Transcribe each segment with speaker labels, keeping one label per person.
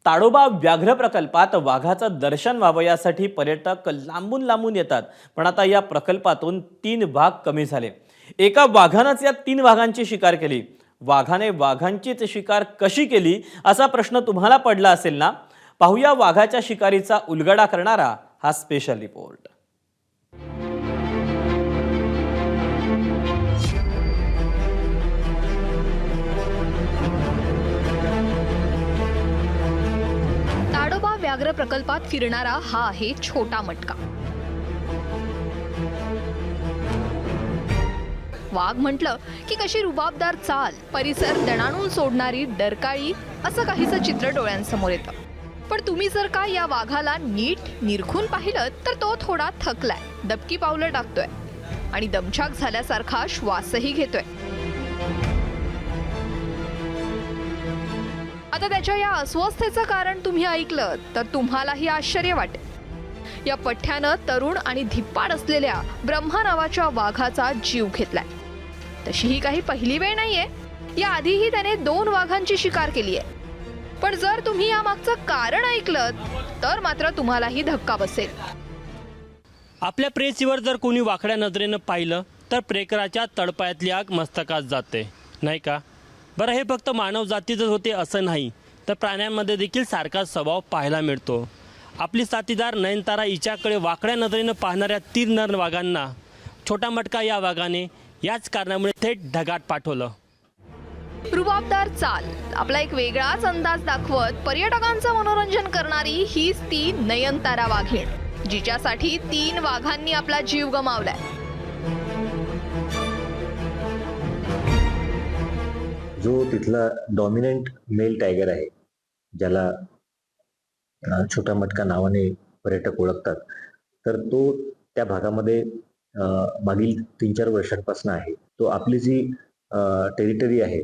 Speaker 1: ताडोबा व्याघ्र प्रकल्पात वाघाचं दर्शन व्हावं यासाठी पर्यटक लांबून लांबून येतात। पण आता या प्रकल्पातून 3 वाघ कमी झाले। एका वाघानंच या 3 वाघांची शिकार केली। वाघाने वाघांचीच शिकार कशी केली असा प्रश्न तुम्हाला पडला असेल ना? पाहूया वाघाच्या शिकारीचा उलगडा करणारा हा स्पेशल रिपोर्ट।
Speaker 2: ताडोबा व्याघ्र प्रकल्पात फिरणारा हा आहे छोटा मटका। वाघ म्हटलं की कशी रुबाबदार चाल, परिसर दणाणून सोडणारी डरकाळी असं काहीसं चित्र डोळ्यांसमोर येतं। पण तुम्ही जर का या वाघाला नीट निरखून पाहिलं तर तो थोडा थकलाय, दबकी पावलं टाकतोय आणि दमछाक झाल्यासारखा श्वासही घेतोय। आता त्याच्या या अस्वस्थतेचं कारण तुम्ही ऐकलं तर तुम्हालाही आश्चर्य वाटेल। या पठ्ठ्यानं तरुण आणि धिप्पाड असलेल्या ब्रह्मा नावाच्या वाघाचा जीव घेतलाय। तशी ही काही पहिली वेळ नाहीये, या आधीही त्याने 2 वाघांची शिकार केली आहे। पण जर तुम्ही या मागचं कारण ऐकलं तर मात्र तुम्हालाही धक्का बसेल।
Speaker 3: आपल्या प्रेयसीवर जर कोणी वाकड्या नजरेनं पाहिलं तर प्रेकराच्या तळपायातली आग मस्तकात जाते, नाही का? बरं, हे फक्त मानव जातीतच होते असं नाही, तर प्राण्यांमध्ये देखील सारखाच स्वभाव पाहायला मिळतो। आपली साथीदार नयनतारा हिच्याकडे वाकड्या नजरेनं पाहणाऱ्या 3 नर वाघांना छोटा मटका या वाघाने याच कारणामुळे थेट ढगात पाठवलं।
Speaker 2: रुबाबदार चाल, आपला एक वेगळाच अंदाज दाखवत पर्यटकांचं मनोरंजन करणारी हीच ती नयनतारा वाघीण, जिच्यासाठी 3 वाघांनी आपला जीव गमावलाय।
Speaker 4: जो तिथला डॉमिनंट मेल टायगर आहे, ज्याला छोटा मटका नावाने पर्यटक ओळखतात, तर तो त्या भागामध्ये मागील 3-4 वर्षांपासून आहे। तो आपली जी टेरिटरी आहे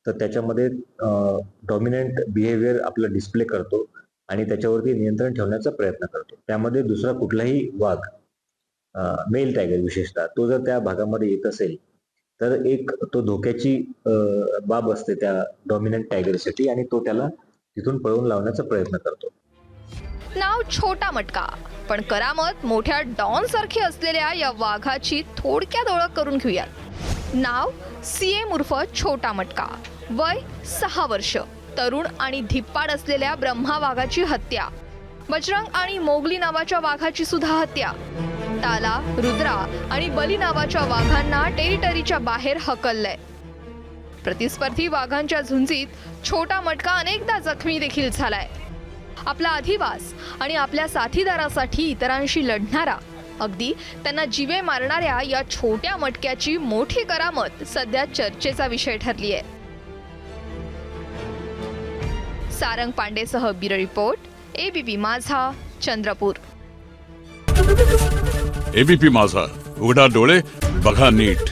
Speaker 4: तर त्याच्यामध्ये डॉमिनंट बिहेवियर आपला डिस्प्ले करतो आणि त्याच्यावरती नियंत्रण ठेवण्याचा प्रयत्न करतो। त्यामध्ये दुसरा कुठलाही वाघ, मेल टायगर विशेषतः, तो जर त्या भागामध्ये येत असेल तर एक तो धोक्याची बाब असते त्या डॉमिनंट टायगरसाठी आणि तो त्याला तिथून पळवून लावण्याचा प्रयत्न करतो।
Speaker 2: नाव छोटा मटका, पण करामत मोठ्या डॉन सारखी असलेल्या या वाघाची थोडक्यात ओळख करून घेऊयात। नाव सीएम उर्फ छोटा मटका, वय 6 वर्ष, तरुण आणि धिप्पाड असलेल्या ब्रह्मा वाघाची हत्या, बजरंग आणि मोगली नावाच्या वाघाची सुद्धा हत्या, ताला, रुद्रा आणि बली नावाच्या वाघांना टेरिटरीच्या बाहेर हकललंय। प्रतिस्पर्धी वाघांच्या झुंजीत छोटा मटका अनेकदा जखमी देखील झालाय। आपला अधिवास आणि आपल्या साथीदारासाठी इतरांशी लढणारा, अगदी त्यांना जीवे मारणाऱ्या या छोट्या मटक्याची मोठी करामत सध्या चर्चेचा विषय ठरली आहे। सारंग पांडेसह ब्युरो रिपोर्ट, एबीपी माझा, चंद्रपूर।
Speaker 5: एबीपी माझा, उघडा डोळे बघा नीट।